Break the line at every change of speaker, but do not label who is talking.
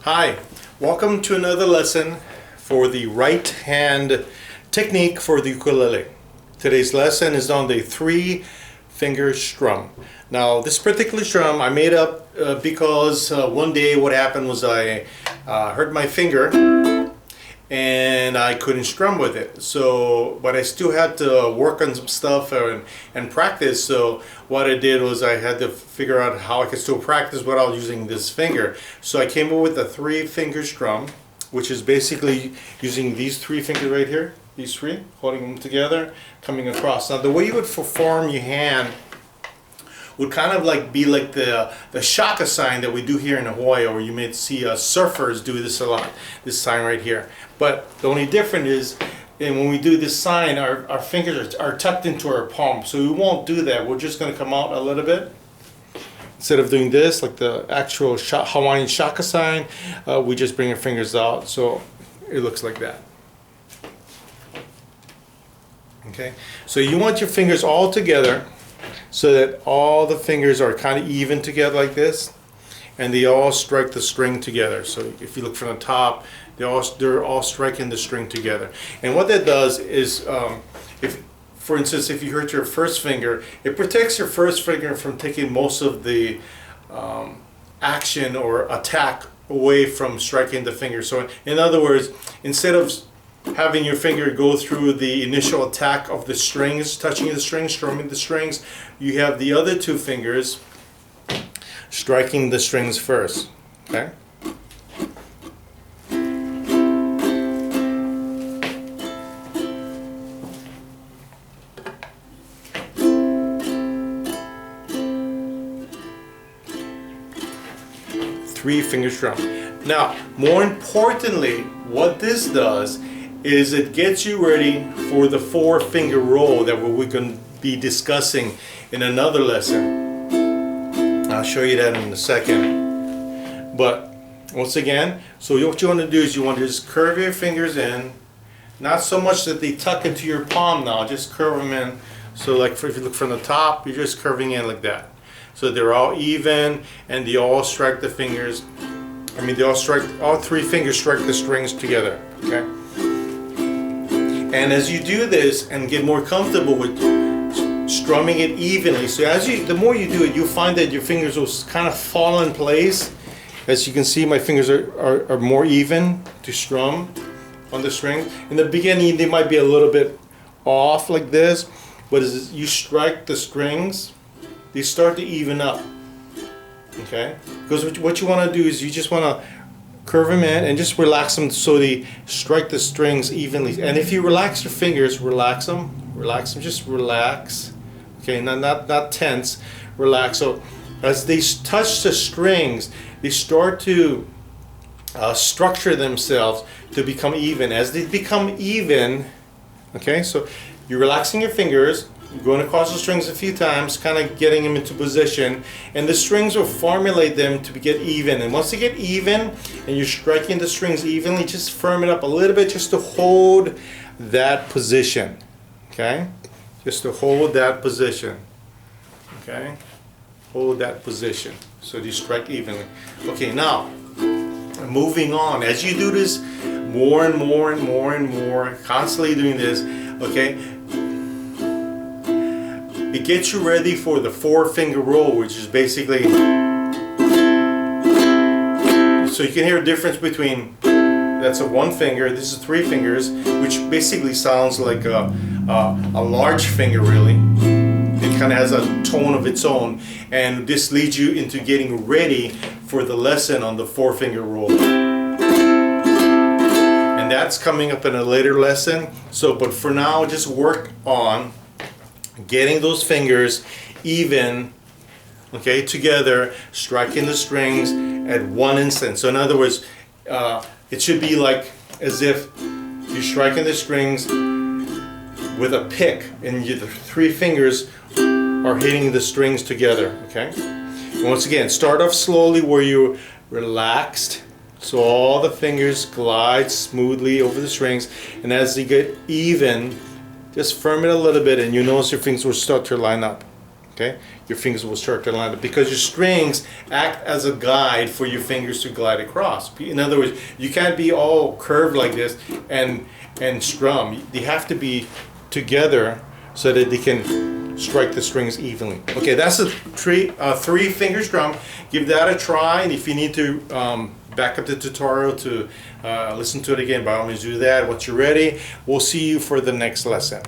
Hi, welcome to another lesson for the right hand technique for the ukulele. Today's lesson is on the 3-finger strum. Now this particular strum I made up because one day what happened was I hurt my finger and I couldn't strum with it. So, but I still had to work on some stuff and practice. So what I did was I had to figure out how I could still practice without using this finger. So I came up with a 3-finger strum, which is basically using these 3 fingers right here, these 3, holding them together, coming across. Now the way you would perform your hand would kind of like be like the shaka sign that we do here in Hawaii, or you may see surfers do this a lot, this sign right here. But the only difference is, when we do this sign, our fingers are tucked into our palm, so we won't do that. We're just going to come out a little bit. Instead of doing this, like the actual Hawaiian shaka sign, we just bring our fingers out, so it looks like that. Okay, so you want your fingers all together, so that all the fingers are kind of even together like this, and they all strike the string together. So if you look from the top, they're all striking the string together. And what that does is, if, for instance, if you hurt your first finger, it protects your first finger from taking most of the action or attack away from striking the finger. So in other words, instead of having your finger go through the initial attack of the strings, touching the strings, strumming the strings, you have the other 2 fingers striking the strings first. Okay? Three-finger strum. Now, more importantly, what this does is it gets you ready for the 4-finger roll that we're going to be discussing in another lesson. I'll show you that in a second. But once again, so what you want to do is you want to just curve your fingers in, not so much that they tuck into your palm now, just curve them in. So like if you look from the top, you're just curving in like that. So they're all even and they all strike the fingers. I mean, they all 3 fingers strike the strings together. Okay? And as you do this and get more comfortable with strumming it evenly, so the more you do it, you'll find that your fingers will kind of fall in place. As you can see, my fingers are more even to strum on the string. In the beginning, they might be a little bit off like this, but as you strike the strings, they start to even up. Okay? Because what you want to do is you just want to curve them in and just relax them so they strike the strings evenly. And if you relax your fingers, relax them, just relax. Okay, not tense, relax. So as they touch the strings, they start to structure themselves to become even. As they become even, okay, so you're relaxing your fingers, you're going across the strings a few times, kind of getting them into position, and the strings will formulate them to get even. And once they get even, and you're striking the strings evenly, just firm it up a little bit just to hold that position. Okay? Just to hold that position. Okay? Hold that position. So you strike evenly. Okay, now, moving on. As you do this more and more and more and more, constantly doing this, okay, it gets you ready for the 4-finger roll, which is basically, so you can hear a difference between, that's a 1 finger, this is 3 fingers, which basically sounds like a large finger really. It kind of has a tone of its own, and this leads you into getting ready for the lesson on the 4-finger roll. And that's coming up in a later lesson. So, but for now, just work on getting those fingers even, okay, together, striking the strings at one instant. So in other words, it should be like as if you're striking the strings with a pick and the 3 fingers are hitting the strings together. Okay, and once again, start off slowly where you're relaxed, so all the fingers glide smoothly over the strings, and as they get even, just firm it a little bit and you notice your fingers will start to line up. Okay, your fingers will start to line up because your strings act as a guide for your fingers to glide across. In other words, you can't be all curved like this and strum. They have to be together so that they can strike the strings evenly. Okay, that's a three finger strum. Give that a try, and if you need to back up the tutorial to listen to it again, by all means do that. Once you're ready, we'll see you for the next lesson.